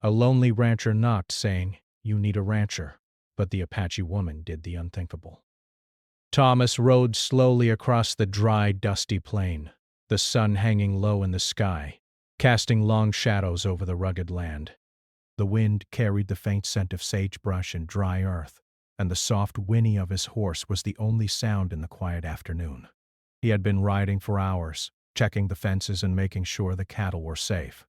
A lonely rancher knocked, saying, "You need a rancher," but the Apache woman did the unthinkable. Thomas rode slowly across the dry, dusty plain, the sun hanging low in the sky, casting long shadows over the rugged land. The wind carried the faint scent of sagebrush and dry earth, and the soft whinny of his horse was the only sound in the quiet afternoon. He had been riding for hours, checking the fences and making sure the cattle were safe.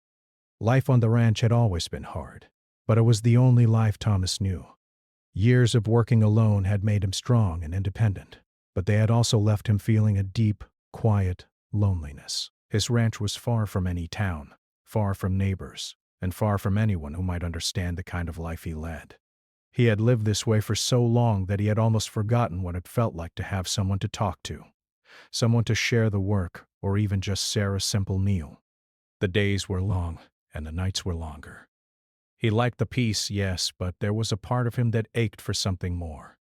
Life on the ranch had always been hard, but it was the only life Thomas knew. Years of working alone had made him strong and independent, but they had also left him feeling a deep, quiet loneliness. His ranch was far from any town, far from neighbors, and far from anyone who might understand the kind of life he led. He had lived this way for so long that he had almost forgotten what it felt like to have someone to talk to, someone to share the work, or even just share a simple meal. The days were long, and the nights were longer. He liked the peace, yes, but there was a part of him that ached for something more.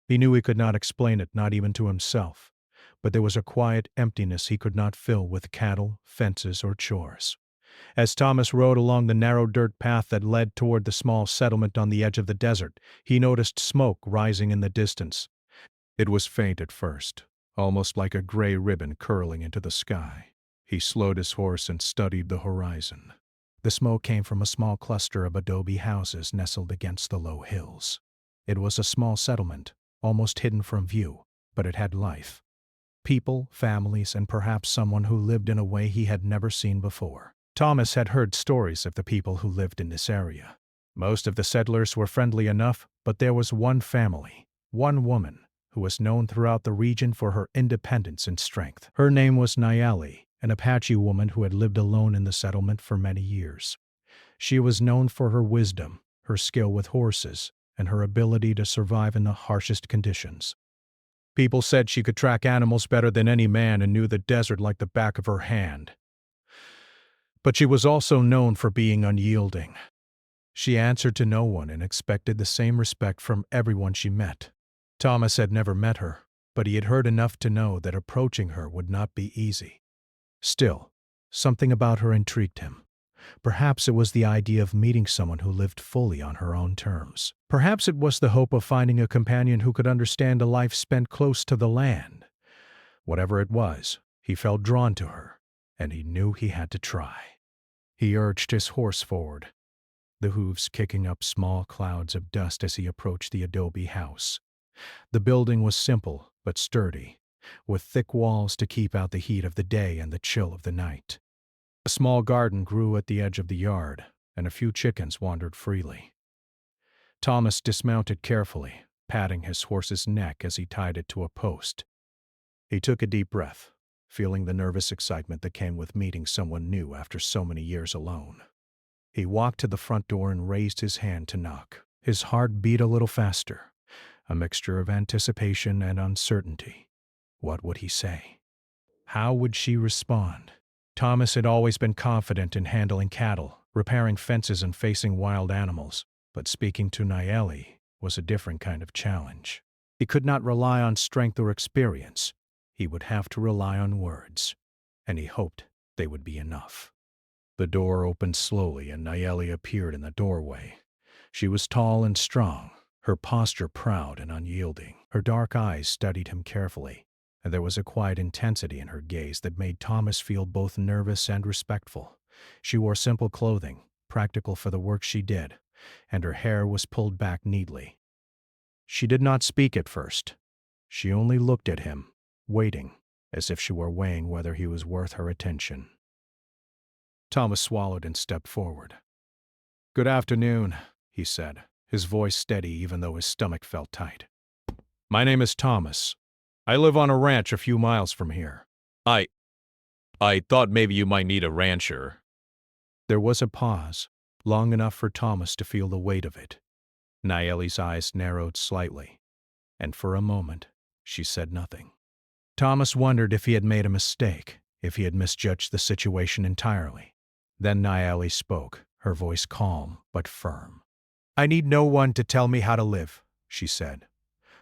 He knew he could not explain it, not even to himself, but there was a quiet emptiness he could not fill with cattle, fences, or chores. As Thomas rode along the narrow dirt path that led toward the small settlement on the edge of the desert, he noticed smoke rising in the distance. It was faint at first, almost like a gray ribbon curling into the sky. He slowed his horse and studied the horizon. The smoke came from a small cluster of adobe houses nestled against the low hills. It was a small settlement, almost hidden from view, but it had life. People, families, and perhaps someone who lived in a way he had never seen before. Thomas had heard stories of the people who lived in this area. Most of the settlers were friendly enough, but there was one family, one woman, who was known throughout the region for her independence and strength. Her name was Nayeli, an Apache woman who had lived alone in the settlement for many years. She was known for her wisdom, her skill with horses, and her ability to survive in the harshest conditions. People said she could track animals better than any man and knew the desert like the back of her hand. But she was also known for being unyielding. She answered to no one and expected the same respect from everyone she met. Thomas had never met her, but he had heard enough to know that approaching her would not be easy. Still, something about her intrigued him. Perhaps it was the idea of meeting someone who lived fully on her own terms. Perhaps it was the hope of finding a companion who could understand a life spent close to the land. Whatever it was, he felt drawn to her, and he knew he had to try. He urged his horse forward, the hooves kicking up small clouds of dust as he approached the adobe house. The building was simple but sturdy, with thick walls to keep out the heat of the day and the chill of the night. A small garden grew at the edge of the yard, and a few chickens wandered freely. Thomas dismounted carefully, patting his horse's neck as he tied it to a post. He took a deep breath, feeling the nervous excitement that came with meeting someone new after so many years alone. He walked to the front door and raised his hand to knock. His heart beat a little faster, a mixture of anticipation and uncertainty. What would he say? How would she respond? Thomas had always been confident in handling cattle, repairing fences and facing wild animals, but speaking to Nayeli was a different kind of challenge. He could not rely on strength or experience. He would have to rely on words, and he hoped they would be enough. The door opened slowly and Nayeli appeared in the doorway. She was tall and strong, her posture proud and unyielding. Her dark eyes studied him carefully, and there was a quiet intensity in her gaze that made Thomas feel both nervous and respectful. She wore simple clothing, practical for the work she did, and her hair was pulled back neatly. She did not speak at first. She only looked at him, waiting, as if she were weighing whether he was worth her attention. Thomas swallowed and stepped forward. "Good afternoon," he said, his voice steady even though his stomach felt tight. "My name is Thomas. I live on a ranch a few miles from here." I thought maybe you might need a rancher." There was a pause, long enough for Thomas to feel the weight of it. Nayeli's eyes narrowed slightly, and for a moment, she said nothing. Thomas wondered if he had made a mistake, if he had misjudged the situation entirely. Then Nayeli spoke, her voice calm but firm. "I need no one to tell me how to live," she said.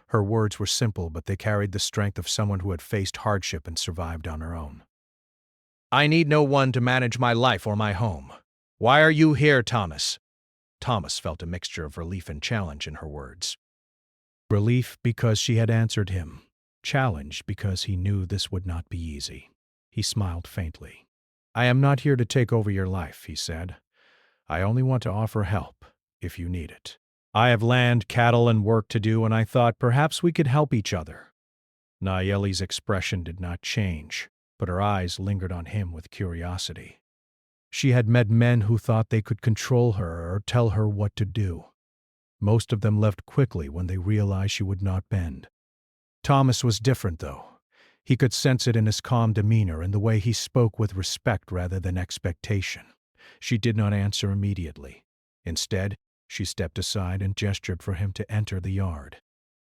Her words were simple, but they carried the strength of someone who had faced hardship and survived on her own. "I need no one to manage my life or my home. Why are you here, Thomas? Thomas felt a mixture of relief and challenge in her words. Relief because she had answered him. Challenge because he knew this would not be easy. He smiled faintly. "I am not here to take over your life," he said. "I only want to offer help, if you need it. I have land, cattle, and work to do, and I thought perhaps we could help each other." Nayeli's expression did not change, but her eyes lingered on him with curiosity. She had met men who thought they could control her or tell her what to do. Most of them left quickly when they realized she would not bend. Thomas was different, though. He could sense it in his calm demeanor and the way he spoke with respect rather than expectation. She did not answer immediately. Instead, she stepped aside and gestured for him to enter the yard.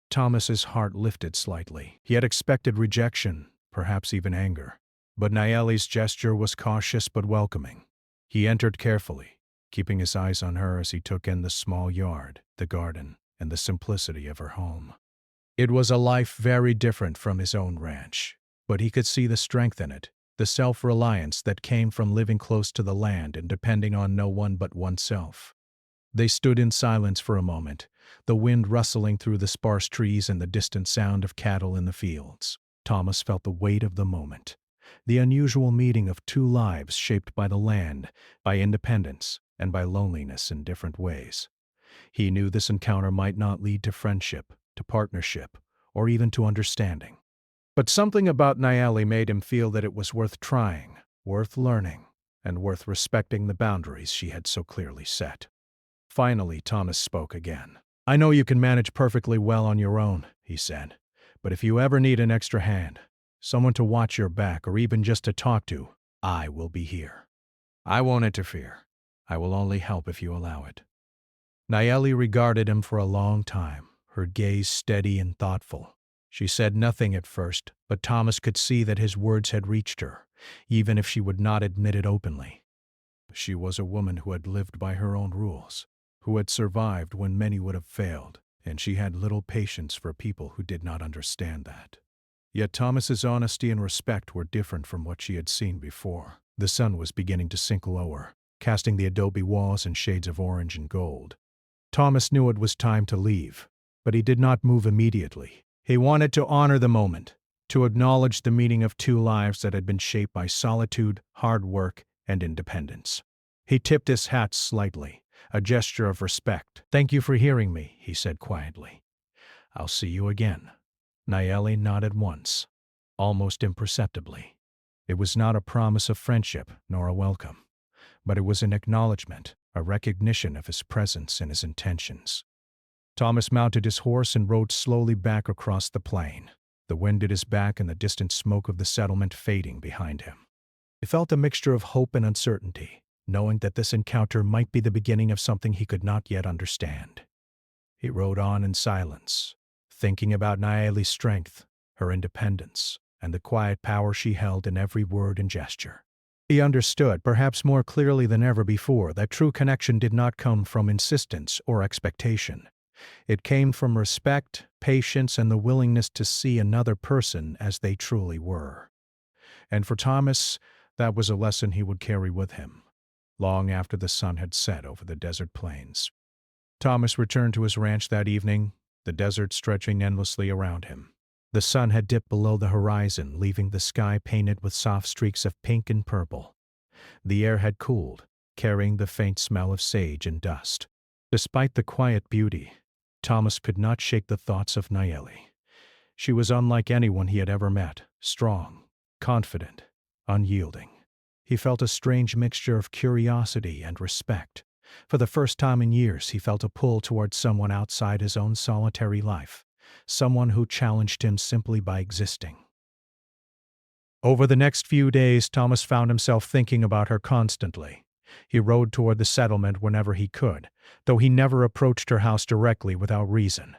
Thomas's heart lifted slightly. He had expected rejection, perhaps even anger. But Nayeli's gesture was cautious but welcoming. He entered carefully, keeping his eyes on her as he took in the small yard, the garden, and the simplicity of her home. It was a life very different from his own ranch, but he could see the strength in it, the self-reliance that came from living close to the land and depending on no one but oneself. They stood in silence for a moment, the wind rustling through the sparse trees and the distant sound of cattle in the fields. Thomas felt the weight of the moment, the unusual meeting of two lives shaped by the land, by independence, and by loneliness in different ways. He knew this encounter might not lead to friendship, to partnership, or even to understanding. But something about Nayeli made him feel that it was worth trying, worth learning, and worth respecting the boundaries she had so clearly set. Finally, Thomas spoke again. "I know you can manage perfectly well on your own," he said, "but if you ever need an extra hand, someone to watch your back or even just to talk to, I will be here. I won't interfere. I will only help if you allow it." Nayeli regarded him for a long time, her gaze steady and thoughtful. She said nothing at first, but Thomas could see that his words had reached her, even if she would not admit it openly. She was a woman who had lived by her own rules, who had survived when many would have failed, and she had little patience for people who did not understand that. Yet Thomas's honesty and respect were different from what she had seen before. The sun was beginning to sink lower, casting the adobe walls in shades of orange and gold. Thomas knew it was time to leave, but he did not move immediately. He wanted to honor the moment, to acknowledge the meaning of two lives that had been shaped by solitude, hard work, and independence. He tipped his hat slightly, a gesture of respect. "Thank you for hearing me," he said quietly. "I'll see you again." Nayeli nodded once, almost imperceptibly. It was not a promise of friendship nor a welcome, but it was an acknowledgement, a recognition of his presence and his intentions. Thomas mounted his horse and rode slowly back across the plain, the wind at his back and the distant smoke of the settlement fading behind him. He felt a mixture of hope and uncertainty, knowing that this encounter might be the beginning of something he could not yet understand. He rode on in silence, thinking about Nayeli's strength, her independence, and the quiet power she held in every word and gesture. He understood, perhaps more clearly than ever before, that true connection did not come from insistence or expectation. It came from respect, patience, and the willingness to see another person as they truly were. And for Thomas, that was a lesson he would carry with him, long after the sun had set over the desert plains. Thomas returned to his ranch that evening, the desert stretching endlessly around him. The sun had dipped below the horizon, leaving the sky painted with soft streaks of pink and purple. The air had cooled, carrying the faint smell of sage and dust. Despite the quiet beauty, Thomas could not shake the thoughts of Nayeli. She was unlike anyone he had ever met, strong, confident, unyielding. He felt a strange mixture of curiosity and respect. For the first time in years, he felt a pull towards someone outside his own solitary life, someone who challenged him simply by existing. Over the next few days, Thomas found himself thinking about her constantly. He rode toward the settlement whenever he could, though he never approached her house directly without reason.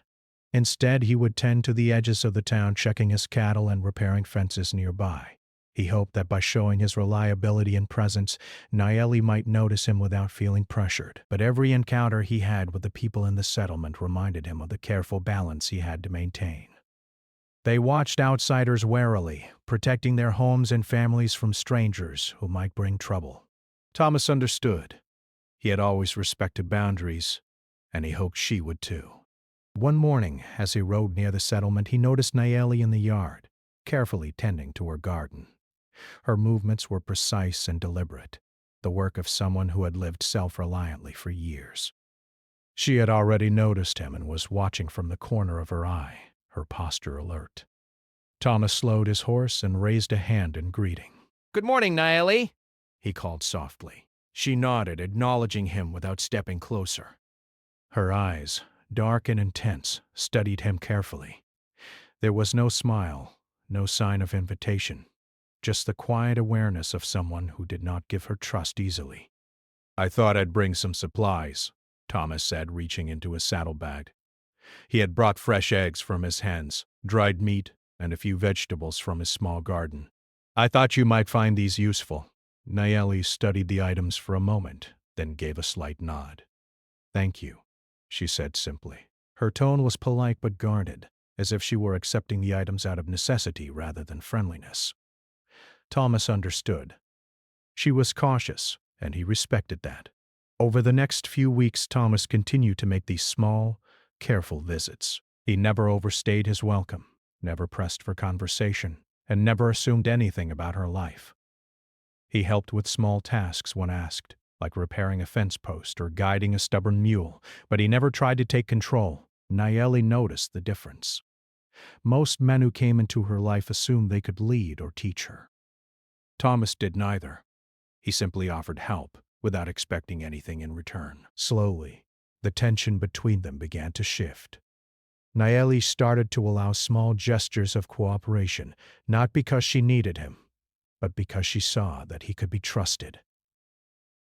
Instead, he would tend to the edges of the town, checking his cattle and repairing fences nearby. He hoped that by showing his reliability and presence, Nayeli might notice him without feeling pressured. But every encounter he had with the people in the settlement reminded him of the careful balance he had to maintain. They watched outsiders warily, protecting their homes and families from strangers who might bring trouble. Thomas understood. He had always respected boundaries, and he hoped she would too. One morning, as he rode near the settlement, he noticed Nayeli in the yard, carefully tending to her garden. Her movements were precise and deliberate, the work of someone who had lived self-reliantly for years. She had already noticed him and was watching from the corner of her eye, her posture alert. Thomas slowed his horse and raised a hand in greeting. Good morning, Nayeli, he called softly. She nodded, acknowledging him without stepping closer. Her eyes, dark and intense, studied him carefully. There was no smile, no sign of invitation, just the quiet awareness of someone who did not give her trust easily. I thought I'd bring some supplies, Thomas said, reaching into his saddlebag. He had brought fresh eggs from his hens, dried meat, and a few vegetables from his small garden. I thought you might find these useful. Nayeli studied the items for a moment, then gave a slight nod. Thank you, she said simply. Her tone was polite but guarded, as if she were accepting the items out of necessity rather than friendliness. Thomas understood. She was cautious, and he respected that. Over the next few weeks, Thomas continued to make these small, careful visits. He never overstayed his welcome, never pressed for conversation, and never assumed anything about her life. He helped with small tasks when asked, like repairing a fence post or guiding a stubborn mule, but he never tried to take control. Nayeli noticed the difference. Most men who came into her life assumed they could lead or teach her. Thomas did neither. He simply offered help, without expecting anything in return. Slowly, the tension between them began to shift. Nayeli started to allow small gestures of cooperation, not because she needed him, but because she saw that he could be trusted.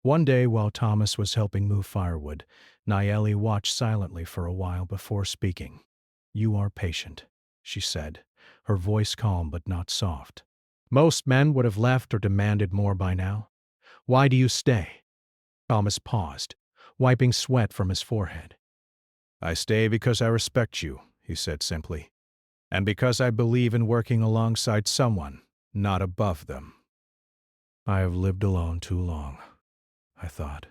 One day, while Thomas was helping move firewood, Nayeli watched silently for a while before speaking. You are patient, she said, her voice calm but not soft. Most men would have left or demanded more by now. Why do you stay? Thomas paused, wiping sweat from his forehead. I stay because I respect you, he said simply, and because I believe in working alongside someone, not above them. I have lived alone too long, I thought.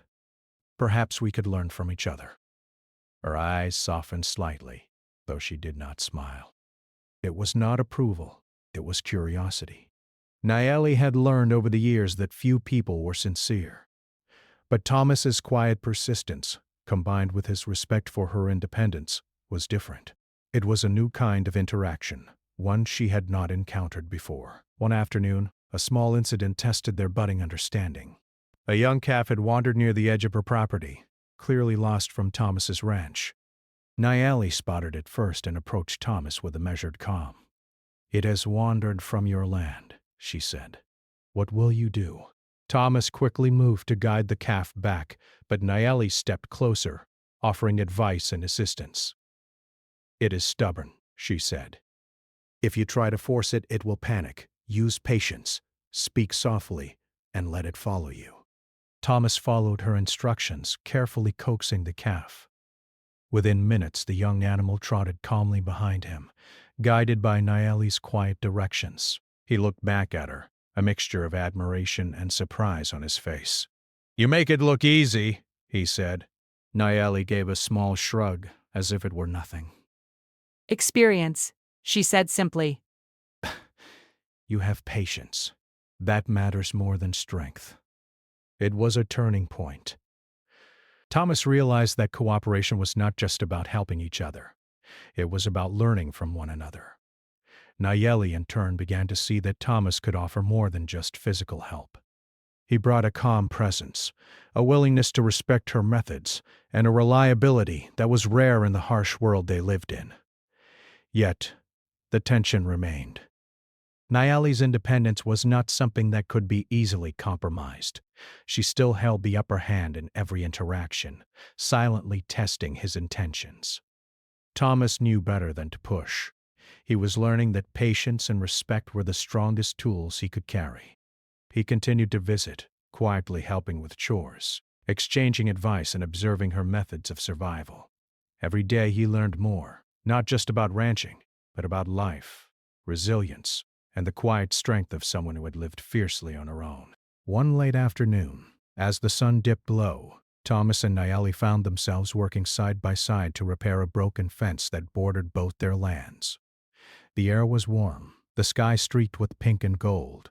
Perhaps we could learn from each other. Her eyes softened slightly, though she did not smile. It was not approval, it was curiosity. Nayeli had learned over the years that few people were sincere. But Thomas's quiet persistence, combined with his respect for her independence, was different. It was a new kind of interaction, one she had not encountered before. One afternoon, a small incident tested their budding understanding. A young calf had wandered near the edge of her property, clearly lost from Thomas's ranch. Nayeli spotted it first and approached Thomas with a measured calm. It has wandered from your land, she said. What will you do? Thomas quickly moved to guide the calf back, but Nayeli stepped closer, offering advice and assistance. It is stubborn, she said. If you try to force it, it will panic. Use patience, speak softly, and let it follow you. Thomas followed her instructions, carefully coaxing the calf. Within minutes, the young animal trotted calmly behind him, guided by Nayeli's quiet directions. He looked back at her, a mixture of admiration and surprise on his face. You make it look easy, he said. Nayeli gave a small shrug, as if it were nothing. Experience, she said simply. You have patience. That matters more than strength. It was a turning point. Thomas realized that cooperation was not just about helping each other. It was about learning from one another. Nayeli, in turn, began to see that Thomas could offer more than just physical help. He brought a calm presence, a willingness to respect her methods, and a reliability that was rare in the harsh world they lived in. Yet, the tension remained. Nayeli's independence was not something that could be easily compromised. She still held the upper hand in every interaction, silently testing his intentions. Thomas knew better than to push. He was learning that patience and respect were the strongest tools he could carry. He continued to visit, quietly helping with chores, exchanging advice and observing her methods of survival. Every day he learned more, not just about ranching, but about life, resilience, and the quiet strength of someone who had lived fiercely on her own. One late afternoon, as the sun dipped low, Thomas and Nayeli found themselves working side by side to repair a broken fence that bordered both their lands. The air was warm, the sky streaked with pink and gold.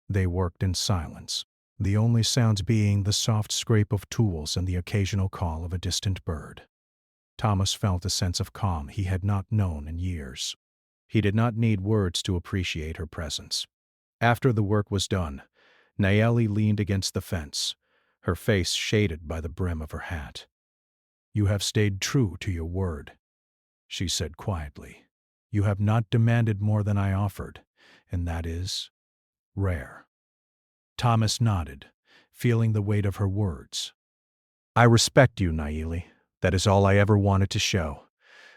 They worked in silence, the only sounds being the soft scrape of tools and the occasional call of a distant bird. Thomas felt a sense of calm he had not known in years. He did not need words to appreciate her presence. After the work was done, Nayeli leaned against the fence, her face shaded by the brim of her hat. "You have stayed true to your word," she said quietly. "You have not demanded more than I offered, and that is rare." Thomas nodded, feeling the weight of her words. "I respect you, Nayeli. That is all I ever wanted to show."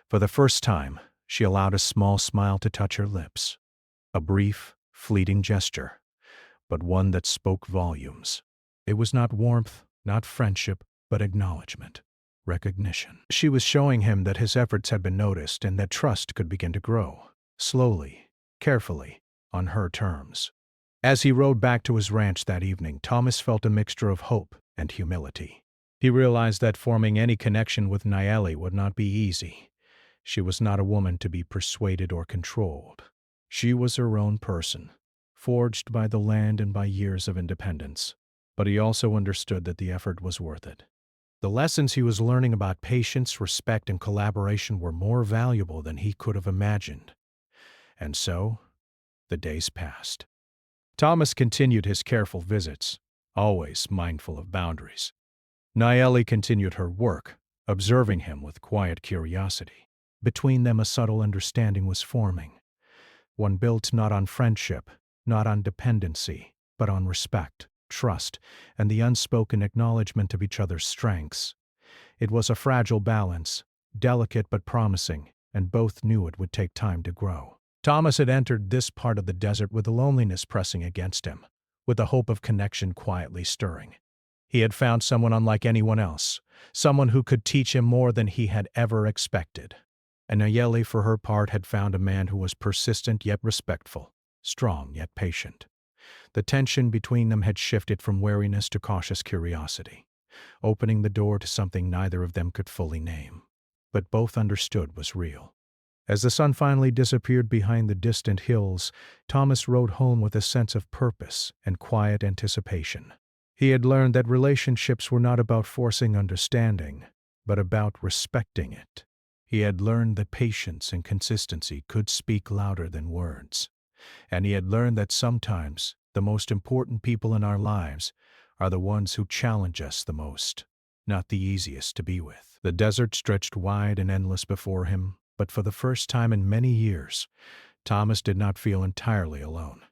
For the first time, she allowed a small smile to touch her lips. A brief, fleeting gesture, but one that spoke volumes. It was not warmth, not friendship, but acknowledgement, recognition. She was showing him that his efforts had been noticed and that trust could begin to grow, slowly, carefully, on her terms. As he rode back to his ranch that evening, Thomas felt a mixture of hope and humility. He realized that forming any connection with Nayeli would not be easy. She was not a woman to be persuaded or controlled. She was her own person, forged by the land and by years of independence. But he also understood that the effort was worth it. The lessons he was learning about patience, respect, and collaboration were more valuable than he could have imagined. And so, the days passed. Thomas continued his careful visits, always mindful of boundaries. Nayeli continued her work, observing him with quiet curiosity. Between them a subtle understanding was forming, one built not on friendship, not on dependency, but on respect, trust, and the unspoken acknowledgement of each other's strengths. It was a fragile balance, delicate but promising, and both knew it would take time to grow. Thomas had entered this part of the desert with the loneliness pressing against him, with the hope of connection quietly stirring. He had found someone unlike anyone else, someone who could teach him more than he had ever expected. And Nayeli, for her part, had found a man who was persistent yet respectful, strong yet patient. The tension between them had shifted from wariness to cautious curiosity, opening the door to something neither of them could fully name, but both understood was real. As the sun finally disappeared behind the distant hills, Thomas rode home with a sense of purpose and quiet anticipation. He had learned that relationships were not about forcing understanding, but about respecting it. He had learned that patience and consistency could speak louder than words. And he had learned that sometimes the most important people in our lives are the ones who challenge us the most, not the easiest to be with. The desert stretched wide and endless before him, but for the first time in many years, Thomas did not feel entirely alone.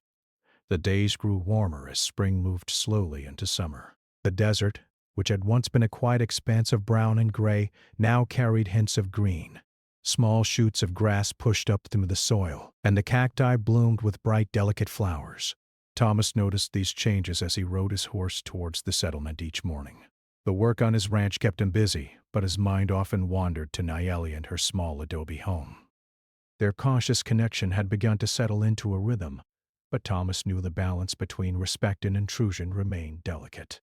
The days grew warmer as spring moved slowly into summer. The desert, which had once been a quiet expanse of brown and gray, now carried hints of green. Small shoots of grass pushed up through the soil, and the cacti bloomed with bright, delicate flowers. Thomas noticed these changes as he rode his horse towards the settlement each morning. The work on his ranch kept him busy, but his mind often wandered to Nayeli and her small adobe home. Their cautious connection had begun to settle into a rhythm, but Thomas knew the balance between respect and intrusion remained delicate.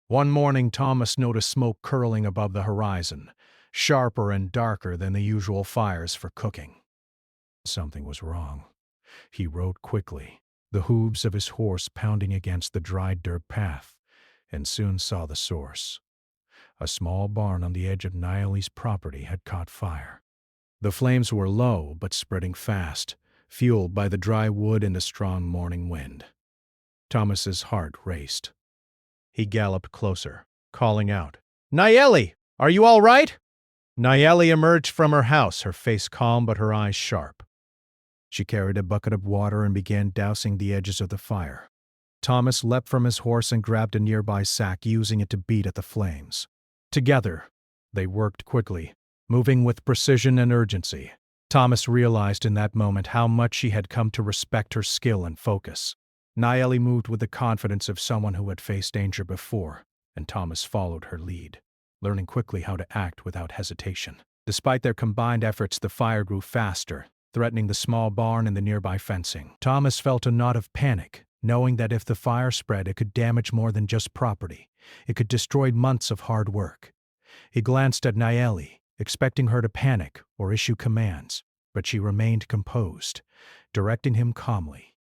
One morning, Thomas noticed smoke curling above the horizon, sharper and darker than the usual fires for cooking. Something was wrong. He rode quickly, the hooves of his horse pounding against the dry dirt path, and soon saw the source. A small barn on the edge of Nayeli's property had caught fire. The flames were low but spreading fast, fueled by the dry wood and the strong morning wind. Thomas's heart raced. He galloped closer, calling out, "Nayeli, are you all right?" Nayeli emerged from her house, her face calm but her eyes sharp. She carried a bucket of water and began dousing the edges of the fire. Thomas leapt from his horse and grabbed a nearby sack, using it to beat at the flames. Together, they worked quickly, moving with precision and urgency. Thomas realized in that moment how much he had come to respect her skill and focus. Nayeli moved with the confidence of someone who had faced danger before, and Thomas followed her lead, learning quickly how to act without hesitation. Despite their combined efforts, the fire grew faster, threatening the small barn and the nearby fencing. Thomas felt a knot of panic, knowing that if the fire spread, it could damage more than just property. It could destroy months of hard work. He glanced at Nayeli, expecting her to panic or issue commands, but she remained composed, directing him calmly.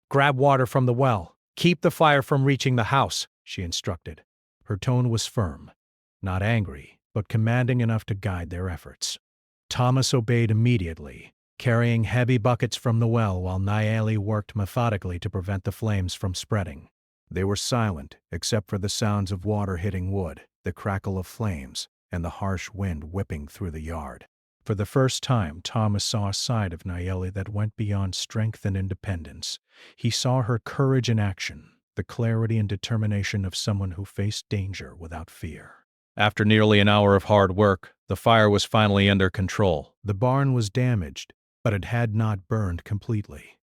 "Grab water from the well. Keep the fire from reaching the house," she instructed. Her tone was firm, not angry, but commanding enough to guide their efforts. Thomas obeyed immediately, carrying heavy buckets from the well while Nayeli worked methodically to prevent the flames from spreading. They were silent, except for the sounds of water hitting wood, the crackle of flames, and the harsh wind whipping through the yard. For the first time, Thomas saw a side of Nayeli that went beyond strength and independence. He saw her courage in action, the clarity and determination of someone who faced danger without fear. After nearly an hour of hard work, the fire was finally under control. The barn was damaged, but it had not burned completely.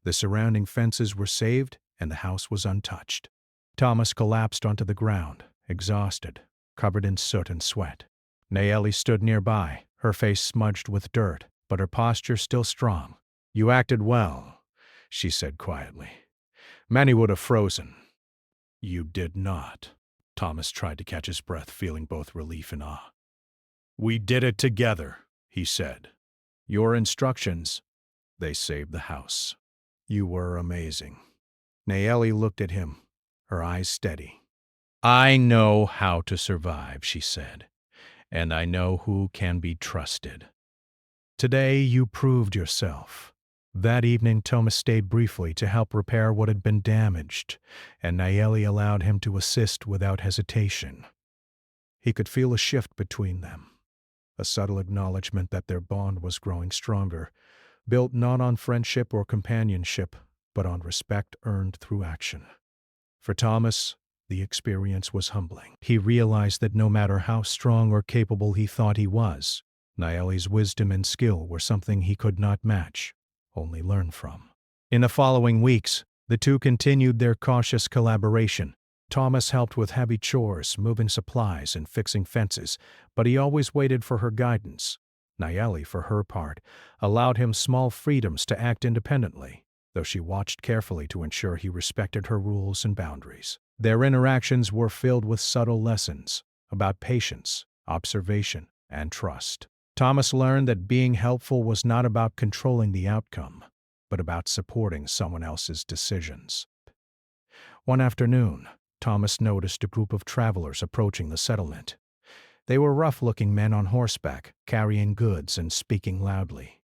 The surrounding fences were saved, and the house was untouched. Thomas collapsed onto the ground, exhausted, covered in soot and sweat. Nayeli stood nearby, her face smudged with dirt, but her posture still strong. "You acted well," she said quietly. "Many would have frozen." "You did not." Thomas tried to catch his breath, feeling both relief and awe. "We did it together," he said. "Your instructions, they saved the house. You were amazing." Nayeli looked at him, her eyes steady. "I know how to survive," she said, "and I know who can be trusted. Today you proved yourself." That evening, Thomas stayed briefly to help repair what had been damaged, and Nayeli allowed him to assist without hesitation. He could feel a shift between them, a subtle acknowledgement that their bond was growing stronger, built not on friendship or companionship, but on respect earned through action. For Thomas, the experience was humbling. He realized that no matter how strong or capable he thought he was, Nayeli's wisdom and skill were something he could not match, only learn from. In the following weeks, the two continued their cautious collaboration. Thomas helped with heavy chores, moving supplies and fixing fences, but he always waited for her guidance. Nayeli, for her part, allowed him small freedoms to act independently, though she watched carefully to ensure he respected her rules and boundaries. Their interactions were filled with subtle lessons about patience, observation, and trust. Thomas learned that being helpful was not about controlling the outcome, but about supporting someone else's decisions. One afternoon, Thomas noticed a group of travelers approaching the settlement. They were rough-looking men on horseback, carrying goods and speaking loudly.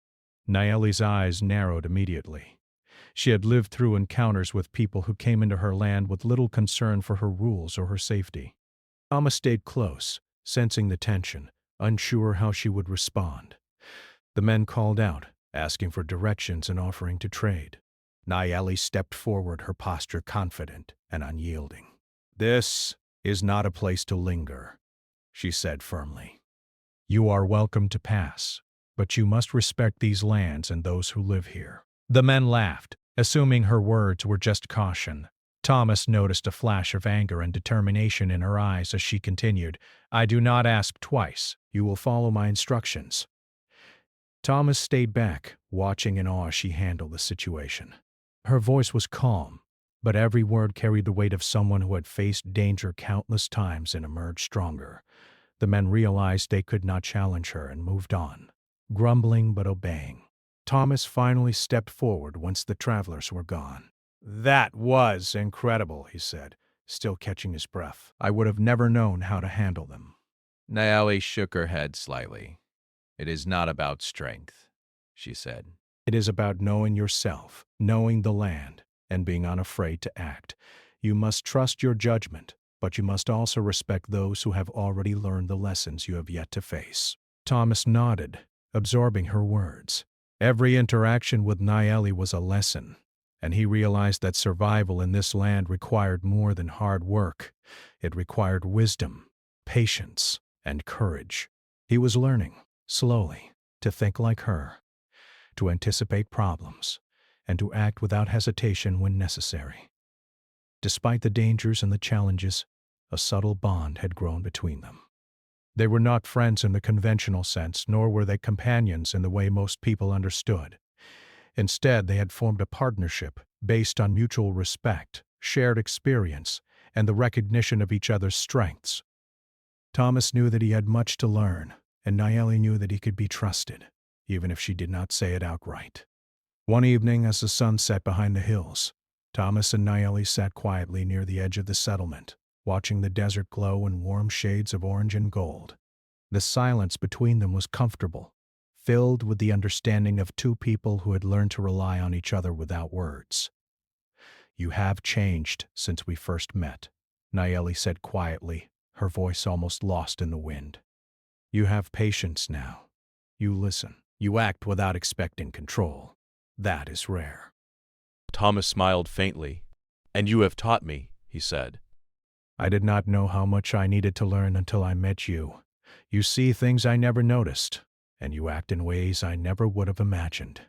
Nayeli's eyes narrowed immediately. She had lived through encounters with people who came into her land with little concern for her rules or her safety. Thomas stayed close, sensing the tension, unsure how she would respond. The men called out, asking for directions and offering to trade. Nayeli stepped forward, her posture confident and unyielding. "This is not a place to linger," she said firmly. "You are welcome to pass, but you must respect these lands and those who live here." The men laughed, assuming her words were just caution. Thomas noticed a flash of anger and determination in her eyes as she continued, "I do not ask twice. You will follow my instructions." Thomas stayed back, watching in awe as she handled the situation. Her voice was calm, but every word carried the weight of someone who had faced danger countless times and emerged stronger. The men realized they could not challenge her and moved on, grumbling but obeying. Thomas finally stepped forward once the travelers were gone. "That was incredible," he said, still catching his breath. "I would have never known how to handle them." Nayeli shook her head slightly. "It is not about strength," she said. "It is about knowing yourself, knowing the land, and being unafraid to act. You must trust your judgment, but you must also respect those who have already learned the lessons you have yet to face." Thomas nodded, absorbing her words. Every interaction with Nayeli was a lesson, and he realized that survival in this land required more than hard work. It required wisdom, patience, and courage. He was learning, slowly, to think like her, to anticipate problems, and to act without hesitation when necessary. Despite the dangers and the challenges, a subtle bond had grown between them. They were not friends in the conventional sense, nor were they companions in the way most people understood. Instead, they had formed a partnership based on mutual respect, shared experience, and the recognition of each other's strengths. Thomas knew that he had much to learn, and Nayeli knew that he could be trusted, even if she did not say it outright. One evening, as the sun set behind the hills, Thomas and Nayeli sat quietly near the edge of the settlement, watching the desert glow in warm shades of orange and gold. The silence between them was comfortable, filled with the understanding of two people who had learned to rely on each other without words. "You have changed since we first met," Nayeli said quietly, her voice almost lost in the wind. "You have patience now. You listen. You act without expecting control. That is rare." Thomas smiled faintly. "And you have taught me," he said. "I did not know how much I needed to learn until I met you. You see things I never noticed, and you act in ways I never would have imagined."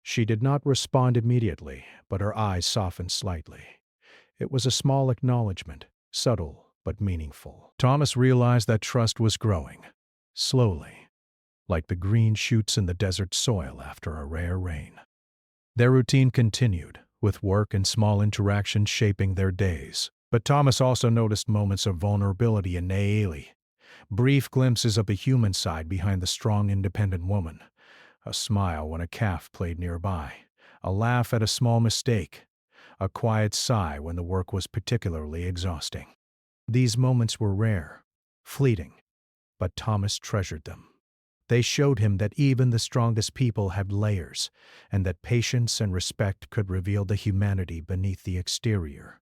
She did not respond immediately, but her eyes softened slightly. It was a small acknowledgement, subtle but meaningful. Thomas realized that trust was growing, slowly, like the green shoots in the desert soil after a rare rain. Their routine continued, with work and small interactions shaping their days. But Thomas also noticed moments of vulnerability in Nayeli, brief glimpses of the human side behind the strong, independent woman. A smile when a calf played nearby, a laugh at a small mistake, a quiet sigh when the work was particularly exhausting. These moments were rare, fleeting, but Thomas treasured them. They showed him that even the strongest people had layers, and that patience and respect could reveal the humanity beneath the exterior.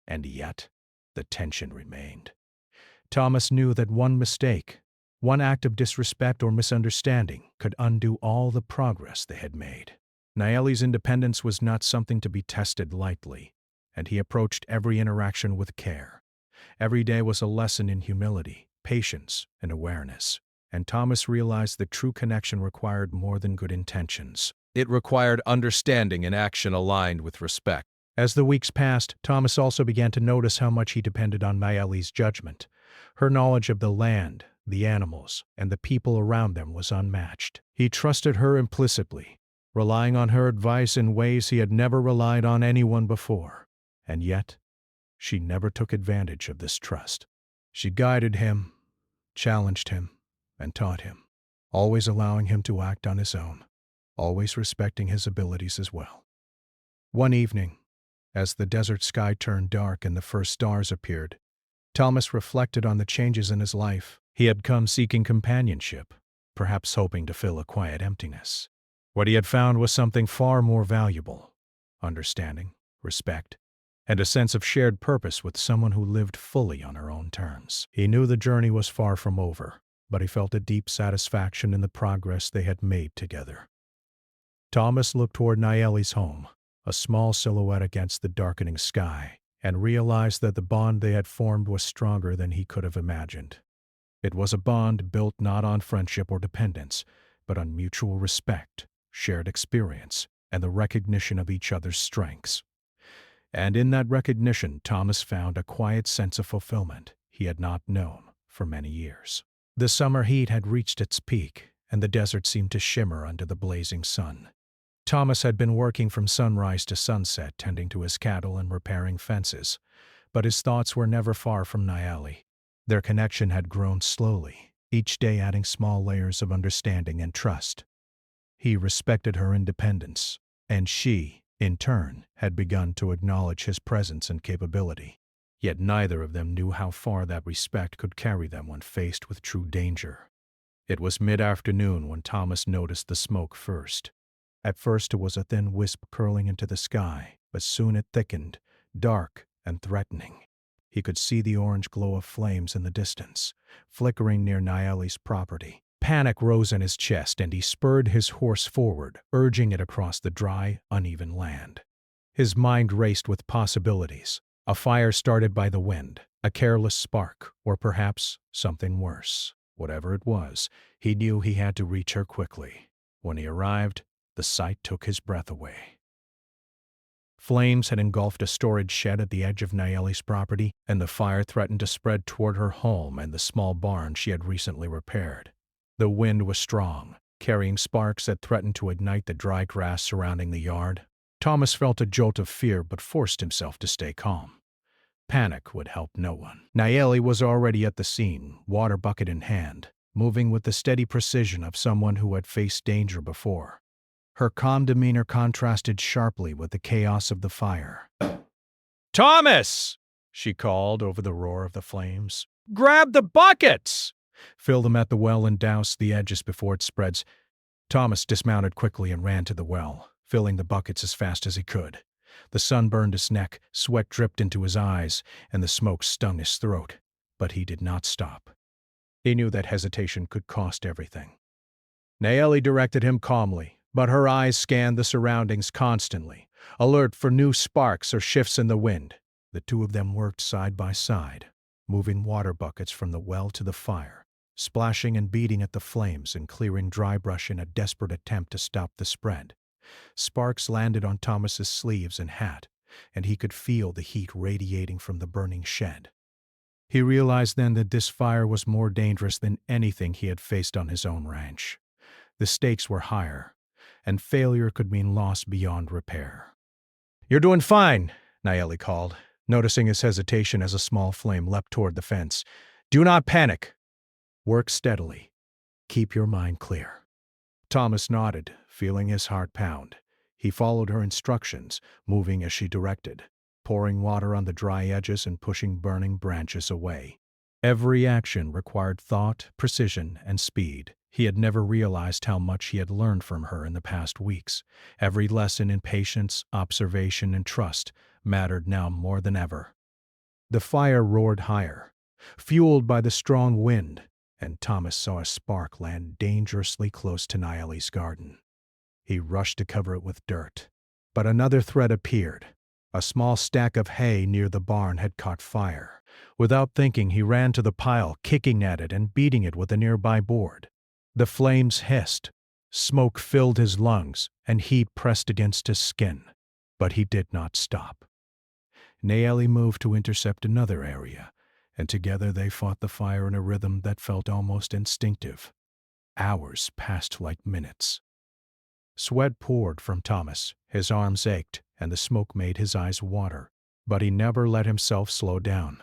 And yet, the tension remained. Thomas knew that one mistake, one act of disrespect or misunderstanding could undo all the progress they had made. Nayeli's independence was not something to be tested lightly, and he approached every interaction with care. Every day was a lesson in humility, patience, and awareness, and Thomas realized that true connection required more than good intentions. It required understanding and action aligned with respect. As the weeks passed, Thomas also began to notice how much he depended on Nayeli's judgment. Her knowledge of the land, the animals, and the people around them was unmatched. He trusted her implicitly, relying on her advice in ways he had never relied on anyone before. And yet, she never took advantage of this trust. She guided him, challenged him, and taught him, always allowing him to act on his own, always respecting his abilities as well. One evening, as the desert sky turned dark and the first stars appeared, Thomas reflected on the changes in his life. He had come seeking companionship, perhaps hoping to fill a quiet emptiness. What he had found was something far more valuable: understanding, respect, and a sense of shared purpose with someone who lived fully on her own terms. He knew the journey was far from over, but he felt a deep satisfaction in the progress they had made together. Thomas looked toward Nayeli's home, a small silhouette against the darkening sky, and realized that the bond they had formed was stronger than he could have imagined. It was a bond built not on friendship or dependence, but on mutual respect, shared experience, and the recognition of each other's strengths. And in that recognition, Thomas found a quiet sense of fulfillment he had not known for many years. The summer heat had reached its peak, and the desert seemed to shimmer under the blazing sun. Thomas had been working from sunrise to sunset, tending to his cattle and repairing fences, but his thoughts were never far from Nayeli. Their connection had grown slowly, each day adding small layers of understanding and trust. He respected her independence, and she, in turn, had begun to acknowledge his presence and capability. Yet neither of them knew how far that respect could carry them when faced with true danger. It was mid-afternoon when Thomas noticed the smoke first. At first it was a thin wisp curling into the sky, but soon it thickened, dark and threatening. He could see the orange glow of flames in the distance, flickering near Nayeli's property. Panic rose in his chest, and he spurred his horse forward, urging it across the dry, uneven land. His mind raced with possibilities: a fire started by the wind, a careless spark, or perhaps something worse. Whatever it was, he knew he had to reach her quickly. When he arrived, the sight took his breath away. Flames had engulfed a storage shed at the edge of Nayeli's property, and the fire threatened to spread toward her home and the small barn she had recently repaired. The wind was strong, carrying sparks that threatened to ignite the dry grass surrounding the yard. Thomas felt a jolt of fear but forced himself to stay calm. Panic would help no one. Nayeli was already at the scene, water bucket in hand, moving with the steady precision of someone who had faced danger before. Her calm demeanor contrasted sharply with the chaos of the fire. "Thomas!" she called over the roar of the flames. "Grab the buckets! Fill them at the well and douse the edges before it spreads." Thomas dismounted quickly and ran to the well, filling the buckets as fast as he could. The sun burned his neck, sweat dripped into his eyes, and the smoke stung his throat. But he did not stop. He knew that hesitation could cost everything. Nayeli directed him calmly, but her eyes scanned the surroundings constantly, alert for new sparks or shifts in the wind. The two of them worked side by side, moving water buckets from the well to the fire, splashing and beating at the flames and clearing dry brush in a desperate attempt to stop the spread. Sparks landed on Thomas's sleeves and hat, and he could feel the heat radiating from the burning shed. He realized then that this fire was more dangerous than anything he had faced on his own ranch. The stakes were higher, and failure could mean loss beyond repair. "You're doing fine," Nayeli called, noticing his hesitation as a small flame leapt toward the fence. "Do not panic. Work steadily. Keep your mind clear." Thomas nodded, feeling his heart pound. He followed her instructions, moving as she directed, pouring water on the dry edges and pushing burning branches away. Every action required thought, precision, and speed. He had never realized how much he had learned from her in the past weeks. Every lesson in patience, observation, and trust mattered now more than ever. The fire roared higher, fueled by the strong wind, and Thomas saw a spark land dangerously close to Nayeli's garden. He rushed to cover it with dirt, but another threat appeared. A small stack of hay near the barn had caught fire. Without thinking, he ran to the pile, kicking at it and beating it with a nearby board. The flames hissed, smoke filled his lungs, and heat pressed against his skin. But he did not stop. Nayeli moved to intercept another area, and together they fought the fire in a rhythm that felt almost instinctive. Hours passed like minutes. Sweat poured from Thomas, his arms ached, and the smoke made his eyes water. But he never let himself slow down.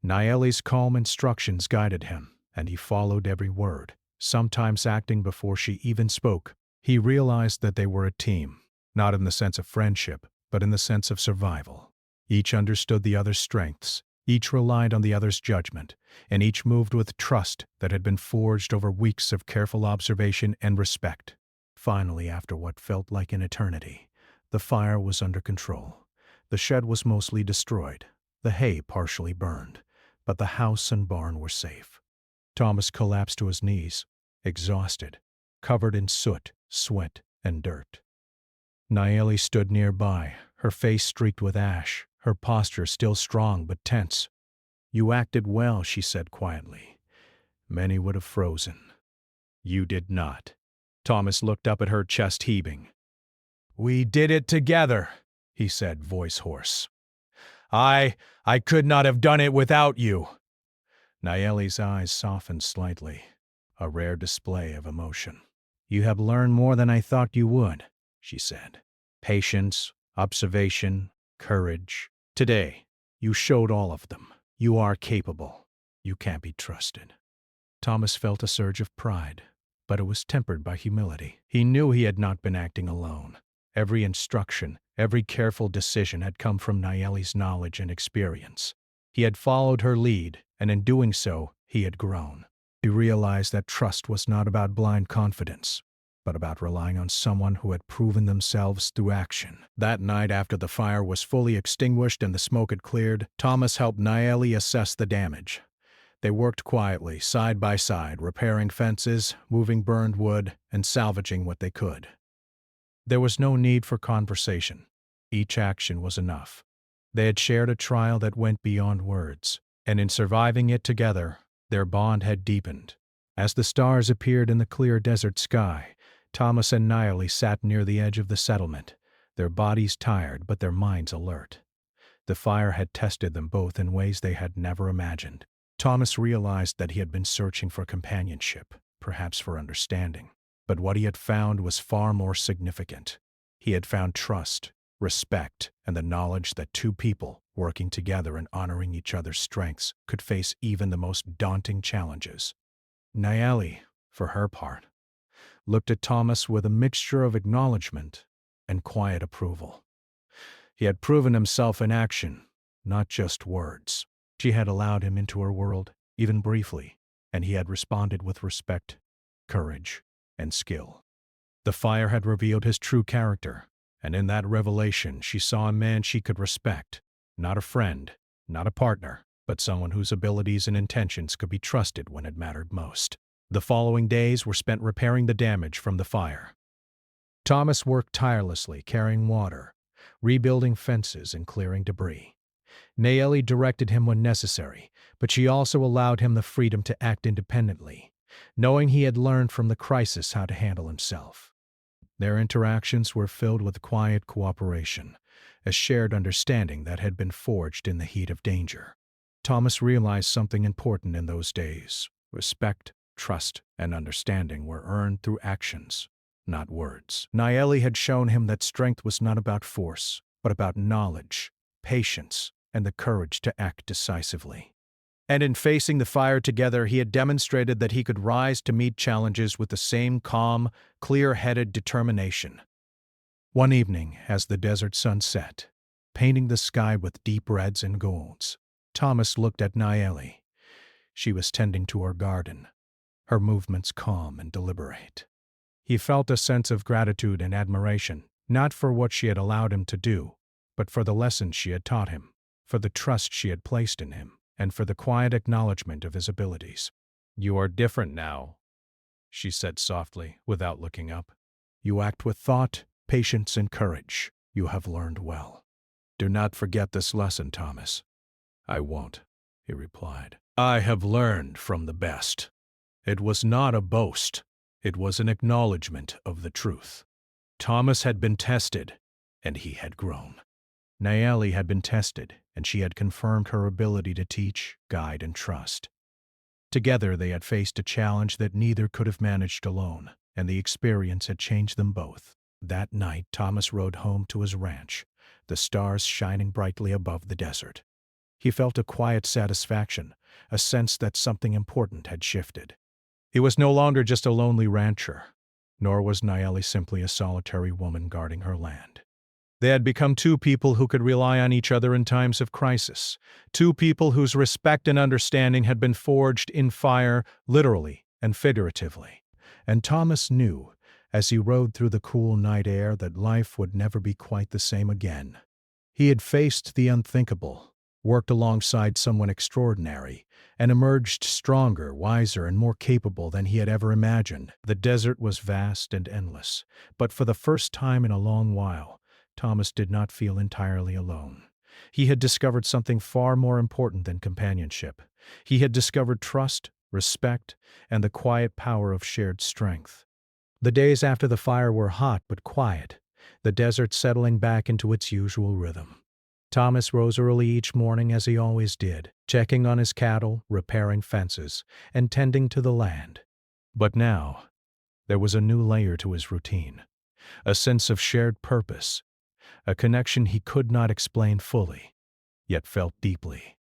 Nayeli's calm instructions guided him, and he followed every word, sometimes acting before she even spoke. He realized that they were a team, not in the sense of friendship, but in the sense of survival. Each understood the other's strengths, each relied on the other's judgment, and each moved with trust that had been forged over weeks of careful observation and respect. Finally, after what felt like an eternity, the fire was under control. The shed was mostly destroyed, the hay partially burned, but the house and barn were safe. Thomas collapsed to his knees, exhausted, covered in soot, sweat, and dirt. Nayeli stood nearby, her face streaked with ash, her posture still strong but tense. "You acted well," she said quietly. "Many would have frozen. You did not." Thomas looked up at her, chest heaving. "We did it together," he said, voice hoarse. I could not have done it without you." Nayeli's eyes softened slightly, a rare display of emotion. "You have learned more than I thought you would," she said. "Patience, observation, courage. Today, you showed all of them. You are capable. You can't be trusted." Thomas felt a surge of pride, but it was tempered by humility. He knew he had not been acting alone. Every instruction, every careful decision had come from Nayeli's knowledge and experience. He had followed her lead, and in doing so, he had grown. He realized that trust was not about blind confidence, but about relying on someone who had proven themselves through action. That night, after the fire was fully extinguished and the smoke had cleared, Thomas helped Nayeli assess the damage. They worked quietly, side by side, repairing fences, moving burned wood, and salvaging what they could. There was no need for conversation. Each action was enough. They had shared a trial that went beyond words, and in surviving it together, their bond had deepened. As the stars appeared in the clear desert sky, Thomas and Nayeli sat near the edge of the settlement, their bodies tired but their minds alert. The fire had tested them both in ways they had never imagined. Thomas realized that he had been searching for companionship, perhaps for understanding. But what he had found was far more significant. He had found trust, respect, and the knowledge that two people working together and honoring each other's strengths could face even the most daunting challenges. Nayeli, for her part, looked at Thomas with a mixture of acknowledgement and quiet approval. He had proven himself in action, not just words. She had allowed him into her world, even briefly, and he had responded with respect, courage, and skill. The fire had revealed his true character, and in that revelation she saw a man she could respect, not a friend, not a partner, but someone whose abilities and intentions could be trusted when it mattered most. The following days were spent repairing the damage from the fire. Thomas worked tirelessly carrying water, rebuilding fences, and clearing debris. Nayeli directed him when necessary, but she also allowed him the freedom to act independently, knowing he had learned from the crisis how to handle himself. Their interactions were filled with quiet cooperation, a shared understanding that had been forged in the heat of danger. Thomas realized something important in those days. Respect, trust, and understanding were earned through actions, not words. Nayeli had shown him that strength was not about force, but about knowledge, patience, and the courage to act decisively. And in facing the fire together, he had demonstrated that he could rise to meet challenges with the same calm, clear-headed determination. One evening, as the desert sun set, painting the sky with deep reds and golds, Thomas looked at Nayeli. She was tending to her garden, her movements calm and deliberate. He felt a sense of gratitude and admiration, not for what she had allowed him to do, but for the lessons she had taught him, for the trust she had placed in him, and for the quiet acknowledgement of his abilities. "You are different now," she said softly, without looking up. You act with thought, patience, and courage. You have learned well. Do not forget this lesson, Thomas. I won't, he replied. I have learned from the best. It was not a boast. It was an acknowledgement of the truth. Thomas had been tested, and he had grown. Nayeli had been tested, and she had confirmed her ability to teach, guide, and trust. Together they had faced a challenge that neither could have managed alone, and the experience had changed them both. That night, Thomas rode home to his ranch, the stars shining brightly above the desert. He felt a quiet satisfaction, a sense that something important had shifted. He was no longer just a lonely rancher, nor was Nayeli simply a solitary woman guarding her land. They had become two people who could rely on each other in times of crisis, two people whose respect and understanding had been forged in fire, literally and figuratively. And Thomas knew, as he rode through the cool night air, that life would never be quite the same again. He had faced the unthinkable, worked alongside someone extraordinary, and emerged stronger, wiser, and more capable than he had ever imagined. The desert was vast and endless, but for the first time in a long while, Thomas did not feel entirely alone. He had discovered something far more important than companionship. He had discovered trust, respect, and the quiet power of shared strength. The days after the fire were hot but quiet, the desert settling back into its usual rhythm. Thomas rose early each morning as he always did, checking on his cattle, repairing fences, and tending to the land. But now, there was a new layer to his routine, a sense of shared purpose, a connection he could not explain fully, yet felt deeply.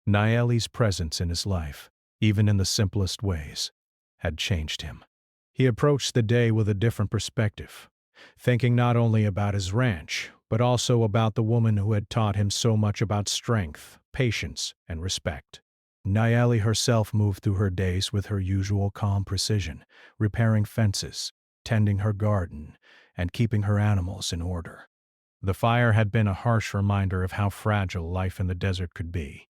Nayeli's presence in his life, even in the simplest ways, had changed him. He approached the day with a different perspective, thinking not only about his ranch, but also about the woman who had taught him so much about strength, patience, and respect. Nayeli herself moved through her days with her usual calm precision, repairing fences, tending her garden, and keeping her animals in order. The fire had been a harsh reminder of how fragile life in the desert could be.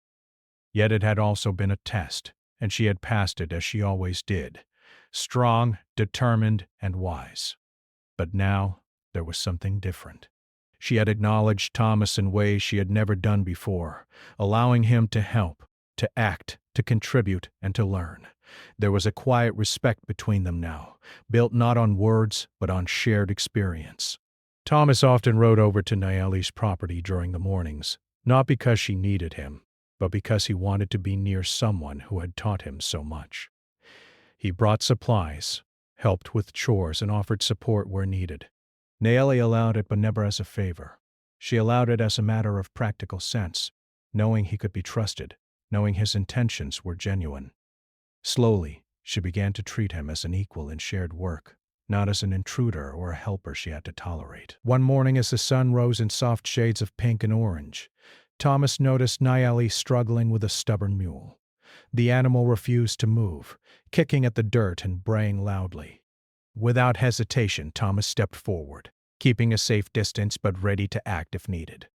Yet it had also been a test, and she had passed it as she always did, strong, determined, and wise. But now there was something different. She had acknowledged Thomas in ways she had never done before, allowing him to help, to act, to contribute, and to learn. There was a quiet respect between them now, built not on words but on shared experience. Thomas often rode over to Nayeli's property during the mornings, not because she needed him, but because he wanted to be near someone who had taught him so much. He brought supplies, helped with chores, and offered support where needed. Nayeli allowed it, but never as a favor. She allowed it as a matter of practical sense, knowing he could be trusted, knowing his intentions were genuine. Slowly, she began to treat him as an equal in shared work, not as an intruder or a helper she had to tolerate. One morning, as the sun rose in soft shades of pink and orange, Thomas noticed Nayeli struggling with a stubborn mule. The animal refused to move, kicking at the dirt and braying loudly. Without hesitation, Thomas stepped forward, keeping a safe distance but ready to act if needed.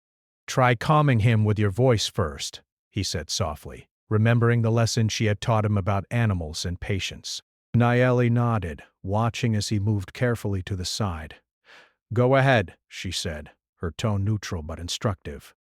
"Try calming him with your voice first," he said softly, remembering the lesson she had taught him about animals and patience. Nayeli nodded, watching as he moved carefully to the side. "Go ahead," she said, her tone neutral but instructive.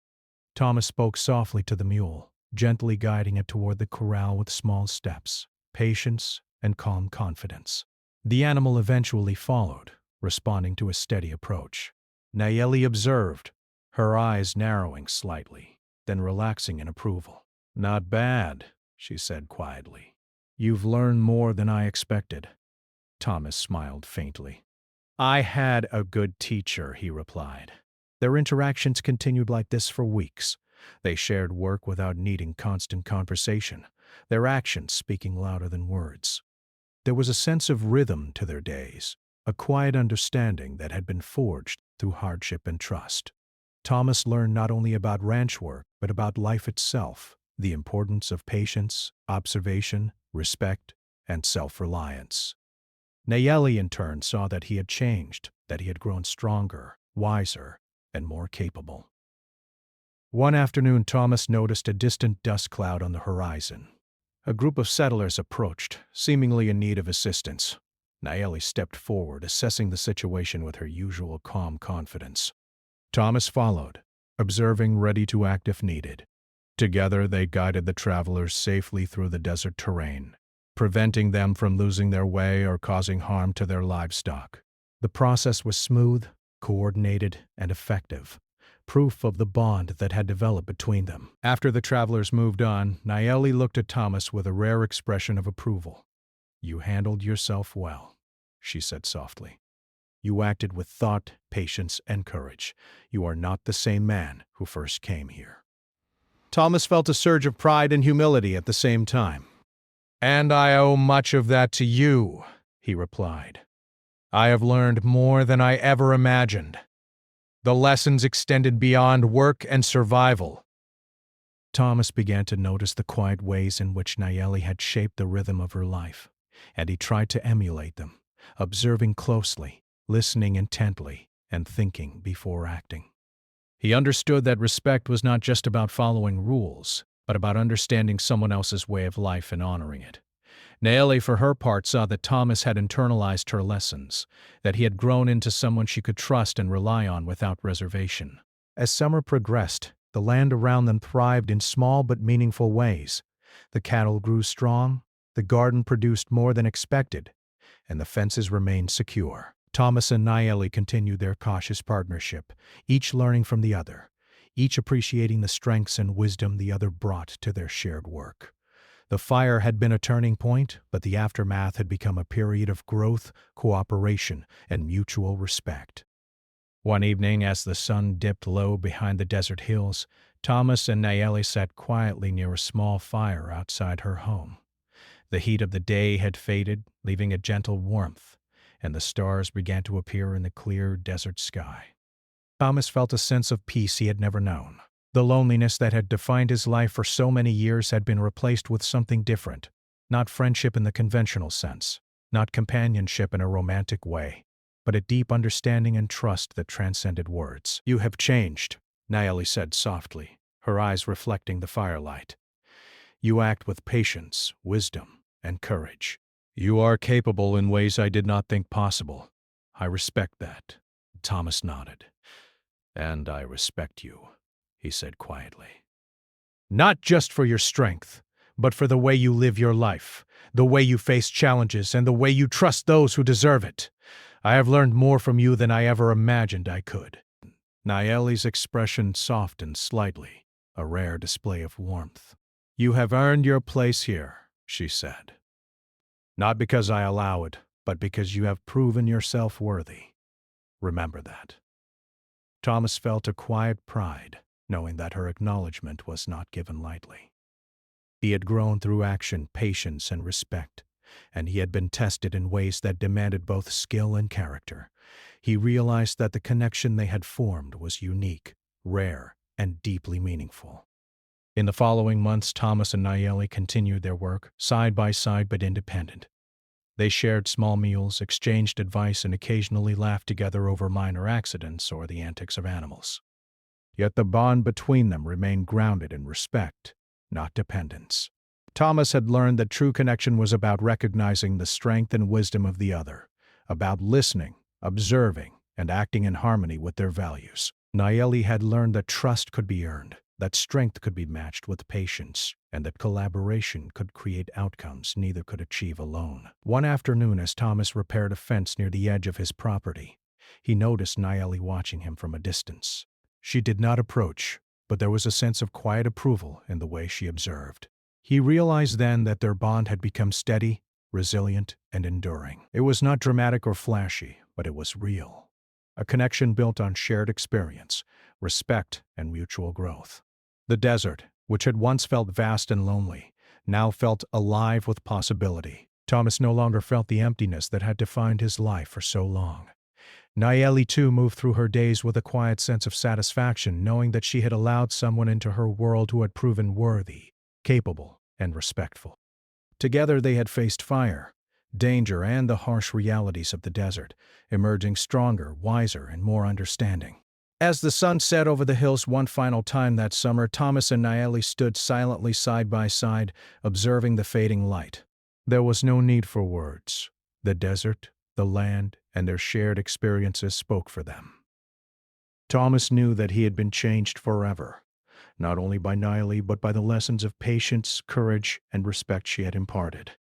Thomas spoke softly to the mule, gently guiding it toward the corral with small steps, patience, and calm confidence. The animal eventually followed, responding to a steady approach. Nayeli observed, her eyes narrowing slightly, then relaxing in approval. "Not bad," she said quietly. "You've learned more than I expected." Thomas smiled faintly. "I had a good teacher," he replied. Their interactions continued like this for weeks. They shared work without needing constant conversation, their actions speaking louder than words. There was a sense of rhythm to their days, a quiet understanding that had been forged through hardship and trust. Thomas learned not only about ranch work, but about life itself, the importance of patience, observation, respect, and self-reliance. Nayeli, in turn, saw that he had changed, that he had grown stronger, wiser, and more capable. One afternoon, Thomas noticed a distant dust cloud on the horizon. A group of settlers approached, seemingly in need of assistance. Nayeli stepped forward, assessing the situation with her usual calm confidence. Thomas followed, observing, ready to act if needed. Together, they guided the travelers safely through the desert terrain, preventing them from losing their way or causing harm to their livestock. The process was smooth, coordinated, and effective, proof of the bond that had developed between them. After the travelers moved on, Nayeli looked at Thomas with a rare expression of approval. "You handled yourself well," she said softly. "You acted with thought, patience, and courage. You are not the same man who first came here." Thomas felt a surge of pride and humility at the same time. "And I owe much of that to you," he replied. "I have learned more than I ever imagined. The lessons extended beyond work and survival." Thomas began to notice the quiet ways in which Nayeli had shaped the rhythm of her life, and he tried to emulate them, observing closely, listening intently, and thinking before acting. He understood that respect was not just about following rules, but about understanding someone else's way of life and honoring it. Nayeli, for her part, saw that Thomas had internalized her lessons, that he had grown into someone she could trust and rely on without reservation. As summer progressed, the land around them thrived in small but meaningful ways. The cattle grew strong, the garden produced more than expected, and the fences remained secure. Thomas and Nayeli continued their cautious partnership, each learning from the other, each appreciating the strengths and wisdom the other brought to their shared work. The fire had been a turning point, but the aftermath had become a period of growth, cooperation, and mutual respect. One evening, as the sun dipped low behind the desert hills, Thomas and Nayeli sat quietly near a small fire outside her home. The heat of the day had faded, leaving a gentle warmth, and the stars began to appear in the clear desert sky. Thomas felt a sense of peace he had never known. The loneliness that had defined his life for so many years had been replaced with something different, not friendship in the conventional sense, not companionship in a romantic way, but a deep understanding and trust that transcended words. "You have changed," Nayeli said softly, her eyes reflecting the firelight. "You act with patience, wisdom, and courage. You are capable in ways I did not think possible. I respect that." Thomas nodded. "And I respect you," he said quietly. "Not just for your strength, but for the way you live your life, the way you face challenges, and the way you trust those who deserve it. I have learned more from you than I ever imagined I could." Nayeli's expression softened slightly, a rare display of warmth. "You have earned your place here," she said. "Not because I allow it, but because you have proven yourself worthy. Remember that." Thomas felt a quiet pride, knowing that her acknowledgment was not given lightly. He had grown through action, patience, and respect, and he had been tested in ways that demanded both skill and character. He realized that the connection they had formed was unique, rare, and deeply meaningful. In the following months, Thomas and Nayeli continued their work, side by side but independent. They shared small meals, exchanged advice, and occasionally laughed together over minor accidents or the antics of animals. Yet the bond between them remained grounded in respect, not dependence. Thomas had learned that true connection was about recognizing the strength and wisdom of the other, about listening, observing, and acting in harmony with their values. Nayeli had learned that trust could be earned, that strength could be matched with patience, and that collaboration could create outcomes neither could achieve alone. One afternoon, as Thomas repaired a fence near the edge of his property, he noticed Nayeli watching him from a distance. She did not approach, but there was a sense of quiet approval in the way she observed. He realized then that their bond had become steady, resilient, and enduring. It was not dramatic or flashy, but it was real. A connection built on shared experience, respect, and mutual growth. The desert, which had once felt vast and lonely, now felt alive with possibility. Thomas no longer felt the emptiness that had defined his life for so long. Nayeli, too, moved through her days with a quiet sense of satisfaction, knowing that she had allowed someone into her world who had proven worthy, capable, and respectful. Together they had faced fire, danger, and the harsh realities of the desert, emerging stronger, wiser, and more understanding. As the sun set over the hills one final time that summer, Thomas and Nayeli stood silently side by side, observing the fading light. There was no need for words. The desert, the land, and their shared experiences spoke for them. Thomas knew that he had been changed forever, not only by Nayeli but by the lessons of patience, courage, and respect she had imparted.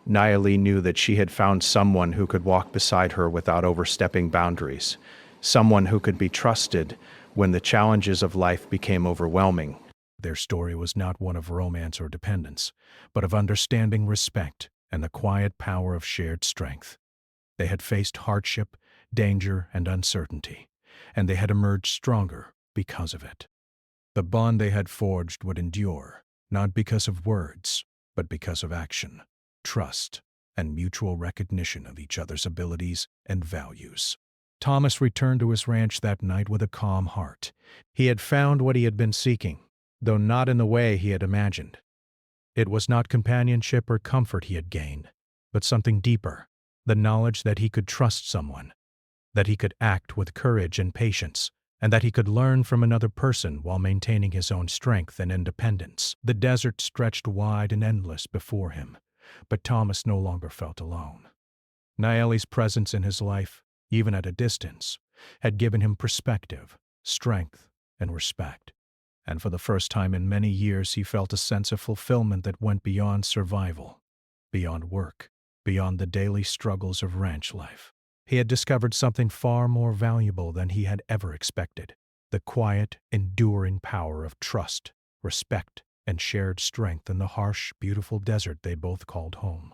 Nayeli knew that she had found someone who could walk beside her without overstepping boundaries, someone who could be trusted when the challenges of life became overwhelming. Their story was not one of romance or dependence, but of understanding, respect, and the quiet power of shared strength. They had faced hardship, danger, and uncertainty, and they had emerged stronger because of it. The bond they had forged would endure, not because of words, but because of action, trust, and mutual recognition of each other's abilities and values. Thomas returned to his ranch that night with a calm heart. He had found what he had been seeking, though not in the way he had imagined. It was not companionship or comfort he had gained, but something deeper, the knowledge that he could trust someone, that he could act with courage and patience, and that he could learn from another person while maintaining his own strength and independence. The desert stretched wide and endless before him, but Thomas no longer felt alone. Nayeli's presence in his life, even at a distance, had given him perspective, strength, and respect. And for the first time in many years he felt a sense of fulfillment that went beyond survival, beyond work, beyond the daily struggles of ranch life. He had discovered something far more valuable than he had ever expected: the quiet, enduring power of trust, respect, and shared strength in the harsh, beautiful desert they both called home.